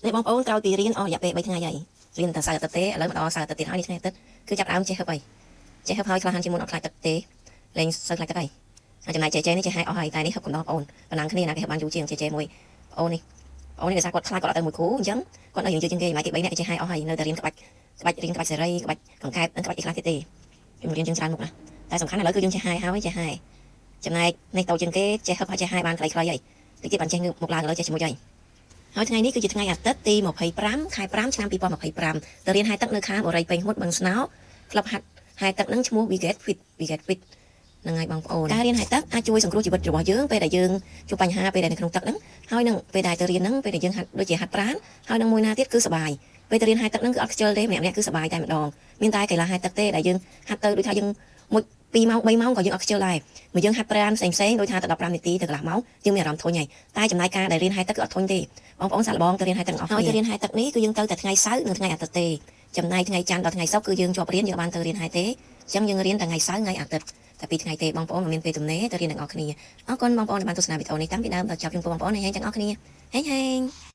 នេះបងប្អូនក្រោយពីរៀនអស់រយៈពេល3ថ្ងៃហើយរៀនតែសៅរ៍ទឹកទេឥឡូវមកដល់សៅរ៍ទឹកទៀតហើយនេះថ្ងៃទឹកគឺចាប់ដើមចេះហឹបហើយចេះហឹបហើយខ្លះហាន់ជាមុនអត់ខ្លាចទឹកទេលេងសើខ្លាចទឹកហើយចំណែកចេះនេះចេះហើយអស់ហើយតែនេះហឹបកំដរបងប្អូនប៉ុណ្ណឹងគ្នាណាគេហឹបបានយូរជាងចេះមួយបងប្អូននេះដោយសារគាត់ខ្លាចគាត់អត់ទៅមួយគ្រូអញ្ចឹងគាត់នៅយើងជឿជាងគេម៉ែគេ3នាក់ចេះហើយអស់ហើយនៅតែរៀនក្បាច់រៀនក្បាច់សេរីក្បាច់កង្កែបនិងក្បាច់អីខ្លះទៀតទេខ្ញុំរៀនយើងច្រើនមុខណាតែសំខាន់ឥឡូវគឺយើងចេះហើយចេះហើយចំណែកនេះតូចជាងគេចេះហឹបហើយចេះហើយបានខ្លីៗហើយតិចទៀតបានចេះងើបមុខឡើងឥឡូវចេះជាមួយហើយហើយថ្ងៃនេះគឺជាថ្ងៃអាទិត្យទី25ខែ5ឆ្នាំ2025ទៅរៀនហែទឹកនៅខាងបរិយពេញហួតបឹងស្នោក្លឹបហាត់ហែទឹកនឹងឈ្មោះ We Get Fit ហ្នឹងហើយបងប្អូនការរៀនហែទឹកអាចជួយសង្គ្រោះជីវិតរបស់យើងពេលដែលយើងជួបបញ្ហាពេលដែលនៅក្នុងទឹកហ្នឹងហើយនឹងពេលដែលទៅរៀនហ្នឹងពេលដែលយើងហាត់ដូចជាហាត់ប្រាណហើយនឹងមួយណាទៀតគឺសុបាយពេលទៅរៀនហែទឹកហ្នឹងគឺអត់ខ្ជិលទេម្នាក់ៗគឺសុបាយតែម្ដងមានតែកីឡាហែទឹកទេដែលយើងហាត់ទៅដូចថាយើងមួយ2ម៉ោង3ម៉ោងក៏យើងអត់ខ្ជិលដែរមកយើងហាត់ប្រាណផ្សេងៗដូចថាទៅ15នាទីទៅកន្លះម៉ោងយើងមានអារម្មណ៍ធុញហើយតែចំណាយការដែលរៀនហែទឹកគឺអត់ធុញទេបងប្អូនសាកល្បងទៅរៀនហែទឹកអស់ហើយទៅរៀនហែទឹកនេះគឺយើងទៅតែថ្ងៃសៅរ៍និងថ្ងៃអាទិត្យទេចំណែកថ្ងៃច័ន្ទដល់ថ្ងៃសុក្រគឺយើងជាប់រៀនយើងបានទៅរៀនហែទេអញ្ចឹងយើងរៀនតែថ្ងៃសៅរ៍ថ្ងៃអាទិត្យតែ2ថ្ងៃទេបងប្អូនមានពេលទំនេរទៅរៀនទាំងអស់គ្នាអរគុណបងប្អូនដែលបានទស្សនាវីដេអូនេះតាំងពីដើមដល់ចប់ជូនពរបងប្អូនហេងទាំងអស់គ្នាហេង